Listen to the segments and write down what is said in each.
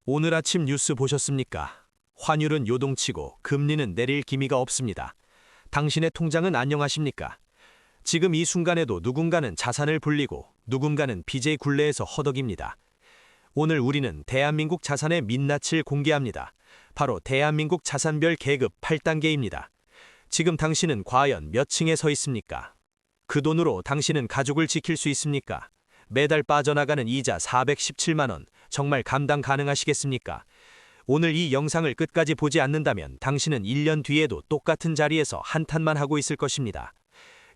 오늘 아침 뉴스 보셨습니까? 환율은 요동치고 금리는 내릴 기미가 없습니다. 당신의 통장은 안녕하십니까? 지금 이 순간에도 누군가는 자산을 불리고 누군가는 BJ 굴레에서 허덕입니다. 오늘 우리는 대한민국 자산의 민낯을 공개합니다. 바로 대한민국 자산별 계급 8단계입니다. 지금 당신은 과연 몇 층에 서 있습니까? 그 돈으로 당신은 가족을 지킬 수 있습니까? 매달 빠져나가는 이자 417만 원, 정말 감당 가능하시겠습니까? 오늘 이 영상을 끝까지 보지 않는다면 당신은 1년 뒤에도 똑같은 자리에서 한탄만 하고 있을 것입니다.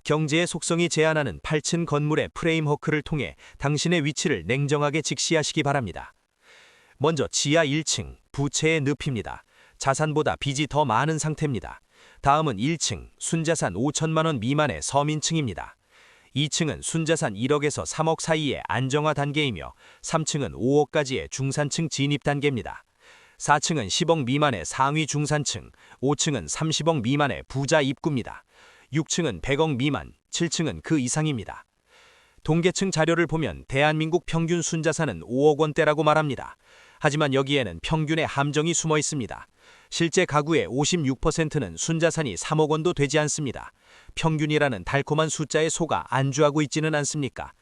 경제의 속성이 제한하는 8층 건물의 프레임워크를 통해 당신의 위치를 냉정하게 직시하시기 바랍니다. 먼저 지하 1층, 부채의 늪입니다. 자산보다 빚이 더 많은 상태입니다. 다음은 1층, 순자산 5천만 원 미만의 서민층입니다. 2층은 순자산 1억에서 3억 사이의 안정화 단계이며 3층은 5억까지의 중산층 진입 단계입니다. 4층은 10억 미만의 상위 중산층, 5층은 30억 미만의 부자 입구입니다. 6층은 100억 미만, 7층은 그 이상입니다. 동계층 자료를 보면 대한민국 평균 순자산은 5억 원대라고 말합니다. 하지만 여기에는 평균의 함정이 숨어 있습니다. 실제 가구의 56%는 순자산이 3억 원도 되지 않습니다. 평균이라는 달콤한 숫자에 속아 안주하고 있지는 않습니까?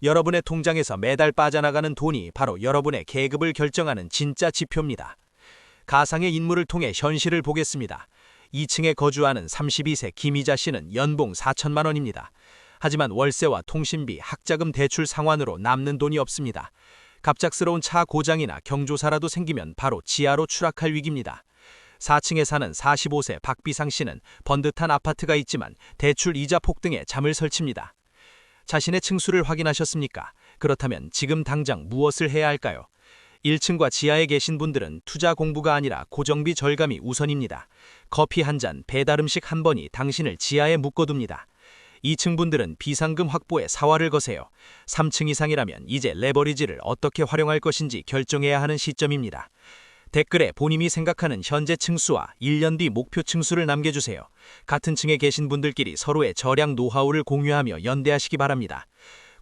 여러분의 통장에서 매달 빠져나가는 돈이 바로 여러분의 계급을 결정하는 진짜 지표입니다. 가상의 인물을 통해 현실을 보겠습니다. 2층에 거주하는 32세 김희자 씨는 연봉 4천만 원입니다. 하지만 월세와 통신비, 학자금 대출 상환으로 남는 돈이 없습니다. 갑작스러운 차 고장이나 경조사라도 생기면 바로 지하로 추락할 위기입니다. 4층에 사는 45세 박비상 씨는 번듯한 아파트가 있지만 대출 이자 폭등에 잠을 설칩니다. 자신의 층수를 확인하셨습니까? 그렇다면 지금 당장 무엇을 해야 할까요? 1층과 지하에 계신 분들은 투자 공부가 아니라 고정비 절감이 우선입니다. 커피 한 잔, 배달 음식 한 번이 당신을 지하에 묶어둡니다. 2층 분들은 비상금 확보에 사활을 거세요. 3층 이상이라면 이제 레버리지를 어떻게 활용할 것인지 결정해야 하는 시점입니다. 댓글에 본인이 생각하는 현재 층수와 1년 뒤 목표 층수를 남겨주세요. 같은 층에 계신 분들끼리 서로의 절약 노하우를 공유하며 연대하시기 바랍니다.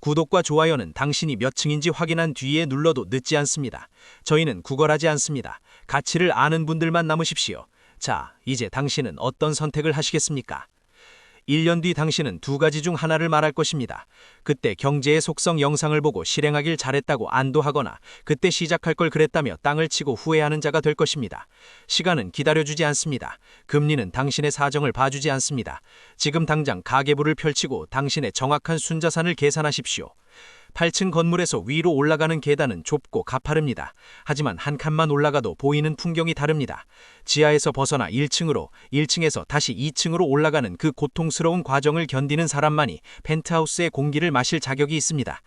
구독과 좋아요는 당신이 몇 층인지 확인한 뒤에 눌러도 늦지 않습니다. 저희는 구걸하지 않습니다. 가치를 아는 분들만 남으십시오. 자, 이제 당신은 어떤 선택을 하시겠습니까? 1년 뒤 당신은 두 가지 중 하나를 말할 것입니다. 그때 경제의 속성 영상을 보고 실행하길 잘했다고 안도하거나 그때 시작할 걸 그랬다며 땅을 치고 후회하는 자가 될 것입니다. 시간은 기다려주지 않습니다. 금리는 당신의 사정을 봐주지 않습니다. 지금 당장 가계부를 펼치고 당신의 정확한 순자산을 계산하십시오. 8층 건물에서 위로 올라가는 계단은 좁고 가파릅니다. 하지만 한 칸만 올라가도 보이는 풍경이 다릅니다. 지하에서 벗어나 1층으로, 1층에서 다시 2층으로 올라가는 그 고통스러운 과정을 견디는 사람만이 펜트하우스의 공기를 마실 자격이 있습니다.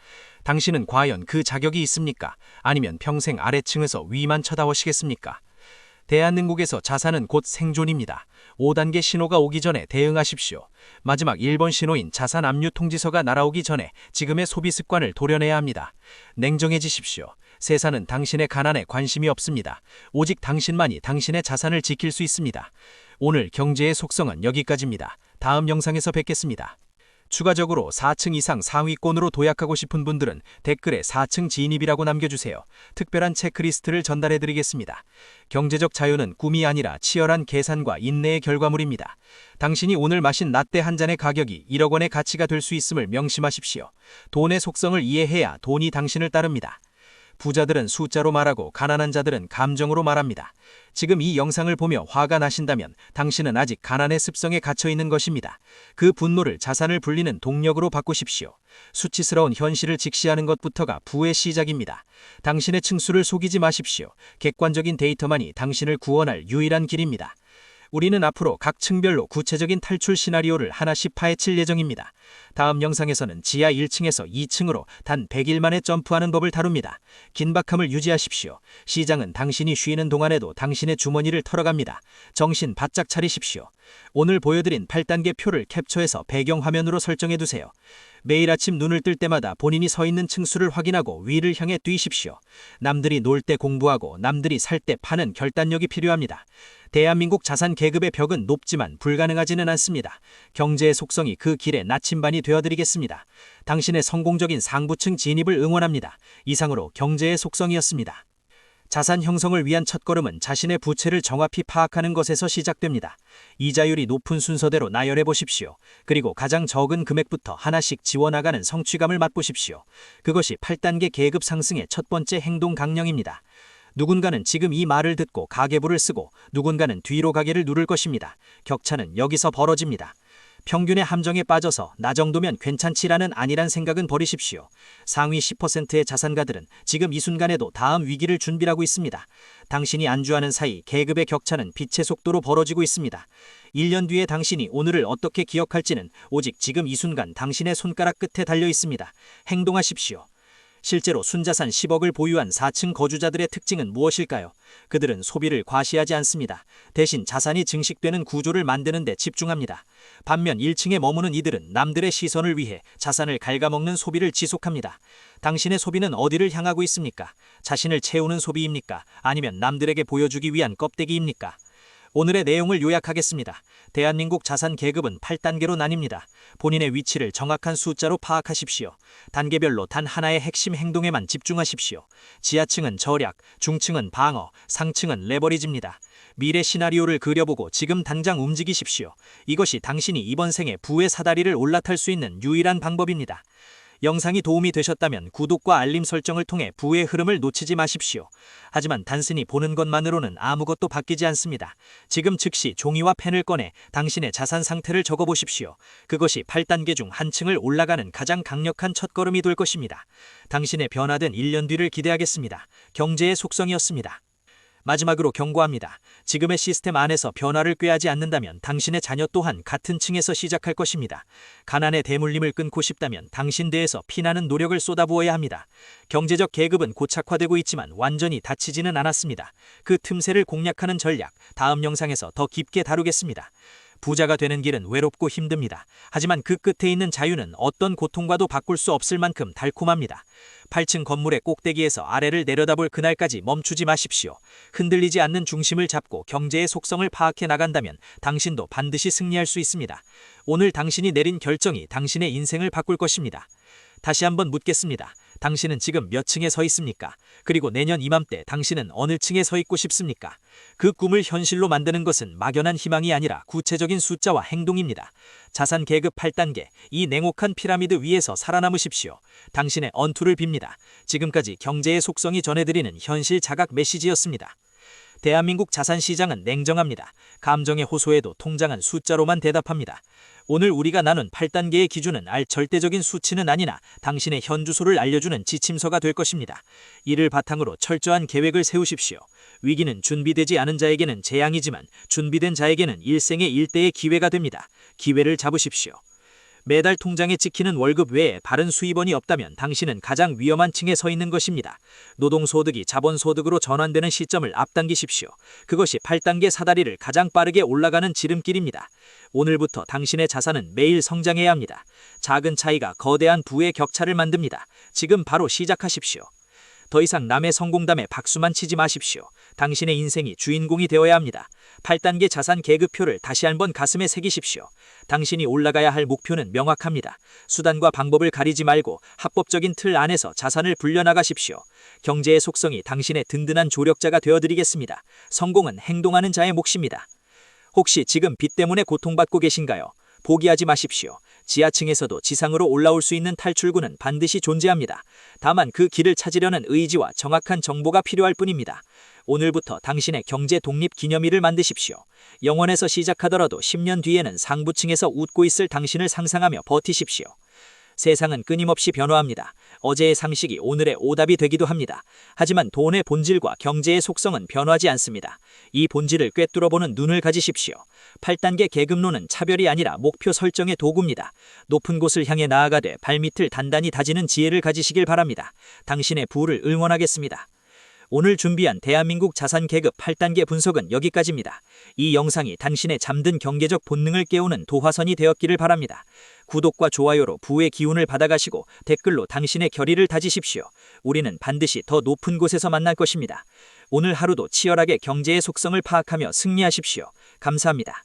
당신은 과연 그 자격이 있습니까? 아니면 평생 아래층에서 위만 쳐다보시겠습니까? 대한민국에서 자산은 곧 생존입니다. 5단계 신호가 오기 전에 대응하십시오. 마지막 1번 신호인 자산 압류 통지서가 날아오기 전에 지금의 소비 습관을 도려내야 합니다. 냉정해지십시오. 세상은 당신의 가난에 관심이 없습니다. 오직 당신만이 당신의 자산을 지킬 수 있습니다. 오늘 경제의 속성은 여기까지입니다. 다음 영상에서 뵙겠습니다. 추가적으로 4층 이상 상위권으로 도약하고 싶은 분들은 댓글에 4층 진입이라고 남겨주세요. 특별한 체크리스트를 전달해드리겠습니다. 경제적 자유는 꿈이 아니라 치열한 계산과 인내의 결과물입니다. 당신이 오늘 마신 라떼 한 잔의 가격이 1억 원의 가치가 될 수 있음을 명심하십시오. 돈의 속성을 이해해야 돈이 당신을 따릅니다. 부자들은 숫자로 말하고 가난한 자들은 감정으로 말합니다. 지금 이 영상을 보며 화가 나신다면 당신은 아직 가난의 습성에 갇혀 있는 것입니다. 그 분노를 자산을 불리는 동력으로 바꾸십시오. 수치스러운 현실을 직시하는 것부터가 부의 시작입니다. 당신의 층수를 속이지 마십시오. 객관적인 데이터만이 당신을 구원할 유일한 길입니다. 우리는 앞으로 각 층별로 구체적인 탈출 시나리오를 하나씩 파헤칠 예정입니다. 다음 영상에서는 지하 1층에서 2층으로 단 100일 만에 점프하는 법을 다룹니다. 긴박함을 유지하십시오. 시장은 당신이 쉬는 동안에도 당신의 주머니를 털어갑니다. 정신 바짝 차리십시오. 오늘 보여드린 8단계 표를 캡처해서 배경화면으로 설정해두세요. 매일 아침 눈을 뜰 때마다 본인이 서 있는 층수를 확인하고 위를 향해 뛰십시오. 남들이 놀 때 공부하고 남들이 살 때 파는 결단력이 필요합니다. 대한민국 자산 계급의 벽은 높지만 불가능하지는 않습니다. 경제의 속성이 그 길의 나침반이 되어드리겠습니다. 당신의 성공적인 상부층 진입을 응원합니다. 이상으로 경제의 속성이었습니다. 자산 형성을 위한 첫걸음은 자신의 부채를 정확히 파악하는 것에서 시작됩니다. 이자율이 높은 순서대로 나열해 보십시오. 그리고 가장 적은 금액부터 하나씩 지워나가는 성취감을 맛보십시오. 그것이 8단계 계급 상승의 첫 번째 행동 강령입니다. 누군가는 지금 이 말을 듣고 가계부를 쓰고 누군가는 뒤로 가기를 누를 것입니다. 격차는 여기서 벌어집니다. 평균의 함정에 빠져서 나 정도면 괜찮지라는 아니란 생각은 버리십시오. 상위 10%의 자산가들은 지금 이 순간에도 다음 위기를 준비하고 있습니다. 당신이 안주하는 사이 계급의 격차는 빛의 속도로 벌어지고 있습니다. 1년 뒤에 당신이 오늘을 어떻게 기억할지는 오직 지금 이 순간 당신의 손가락 끝에 달려 있습니다. 행동하십시오. 실제로 순자산 10억을 보유한 4층 거주자들의 특징은 무엇일까요? 그들은 소비를 과시하지 않습니다. 대신 자산이 증식되는 구조를 만드는 데 집중합니다. 반면 1층에 머무는 이들은 남들의 시선을 위해 자산을 갉아먹는 소비를 지속합니다. 당신의 소비는 어디를 향하고 있습니까? 자신을 채우는 소비입니까? 아니면 남들에게 보여주기 위한 껍데기입니까? 오늘의 내용을 요약하겠습니다. 대한민국 자산 계급은 8단계로 나뉩니다. 본인의 위치를 정확한 숫자로 파악하십시오. 단계별로 단 하나의 핵심 행동에만 집중하십시오. 지하층은 절약, 중층은 방어, 상층은 레버리지입니다. 미래 시나리오를 그려보고 지금 당장 움직이십시오. 이것이 당신이 이번 생에 부의 사다리를 올라탈 수 있는 유일한 방법입니다. 영상이 도움이 되셨다면 구독과 알림 설정을 통해 부의 흐름을 놓치지 마십시오. 하지만 단순히 보는 것만으로는 아무것도 바뀌지 않습니다. 지금 즉시 종이와 펜을 꺼내 당신의 자산 상태를 적어보십시오. 그것이 8단계 중 한 층을 올라가는 가장 강력한 첫걸음이 될 것입니다. 당신의 변화된 1년 뒤를 기대하겠습니다. 경제의 속성이었습니다. 마지막으로 경고합니다. 지금의 시스템 안에서 변화를 꾀하지 않는다면 당신의 자녀 또한 같은 층에서 시작할 것입니다. 가난의 대물림을 끊고 싶다면 당신 대에서 피나는 노력을 쏟아부어야 합니다. 경제적 계급은 고착화되고 있지만 완전히 닫히지는 않았습니다. 그 틈새를 공략하는 전략, 다음 영상에서 더 깊게 다루겠습니다. 부자가 되는 길은 외롭고 힘듭니다. 하지만 그 끝에 있는 자유는 어떤 고통과도 바꿀 수 없을 만큼 달콤합니다. 8층 건물의 꼭대기에서 아래를 내려다볼 그날까지 멈추지 마십시오. 흔들리지 않는 중심을 잡고 경제의 속성을 파악해 나간다면 당신도 반드시 승리할 수 있습니다. 오늘 당신이 내린 결정이 당신의 인생을 바꿀 것입니다. 다시 한번 묻겠습니다. 당신은 지금 몇 층에 서 있습니까? 그리고 내년 이맘때 당신은 어느 층에 서 있고 싶습니까? 그 꿈을 현실로 만드는 것은 막연한 희망이 아니라 구체적인 숫자와 행동입니다. 자산 계급 8단계, 이 냉혹한 피라미드 위에서 살아남으십시오. 당신의 언투를 빕니다. 지금까지 경제의 속성이 전해드리는 현실 자각 메시지였습니다. 대한민국 자산시장은 냉정합니다. 감정에 호소해도 통장은 숫자로만 대답합니다. 오늘 우리가 나눈 8단계의 기준은 절대적인 수치는 아니나 당신의 현주소를 알려주는 지침서가 될 것입니다. 이를 바탕으로 철저한 계획을 세우십시오. 위기는 준비되지 않은 자에게는 재앙이지만 준비된 자에게는 일생의 일대의 기회가 됩니다. 기회를 잡으십시오. 매달 통장에 찍히는 월급 외에 바른 수입원이 없다면 당신은 가장 위험한 층에 서 있는 것입니다. 노동소득이 자본소득으로 전환되는 시점을 앞당기십시오. 그것이 8단계 사다리를 가장 빠르게 올라가는 지름길입니다. 오늘부터 당신의 자산은 매일 성장해야 합니다. 작은 차이가 거대한 부의 격차를 만듭니다. 지금 바로 시작하십시오. 더 이상 남의 성공담에 박수만 치지 마십시오. 당신의 인생이 주인공이 되어야 합니다. 8단계 자산 계급표를 다시 한번 가슴에 새기십시오. 당신이 올라가야 할 목표는 명확합니다. 수단과 방법을 가리지 말고 합법적인 틀 안에서 자산을 불려나가십시오. 경제의 속성이 당신의 든든한 조력자가 되어드리겠습니다. 성공은 행동하는 자의 몫입니다. 혹시 지금 빚 때문에 고통받고 계신가요? 포기하지 마십시오. 지하층에서도 지상으로 올라올 수 있는 탈출구는 반드시 존재합니다. 다만 그 길을 찾으려는 의지와 정확한 정보가 필요할 뿐입니다. 오늘부터 당신의 경제 독립 기념일을 만드십시오. 영원에서 시작하더라도 10년 뒤에는 상부층에서 웃고 있을 당신을 상상하며 버티십시오. 세상은 끊임없이 변화합니다. 어제의 상식이 오늘의 오답이 되기도 합니다. 하지만 돈의 본질과 경제의 속성은 변하지 않습니다. 이 본질을 꿰뚫어보는 눈을 가지십시오. 8단계 계급론은 차별이 아니라 목표 설정의 도구입니다. 높은 곳을 향해 나아가되 발밑을 단단히 다지는 지혜를 가지시길 바랍니다. 당신의 부를 응원하겠습니다. 오늘 준비한 대한민국 자산 계급 8단계 분석은 여기까지입니다. 이 영상이 당신의 잠든 경제적 본능을 깨우는 도화선이 되었기를 바랍니다. 구독과 좋아요로 부의 기운을 받아가시고 댓글로 당신의 결의를 다지십시오. 우리는 반드시 더 높은 곳에서 만날 것입니다. 오늘 하루도 치열하게 경제의 속성을 파악하며 승리하십시오. 감사합니다.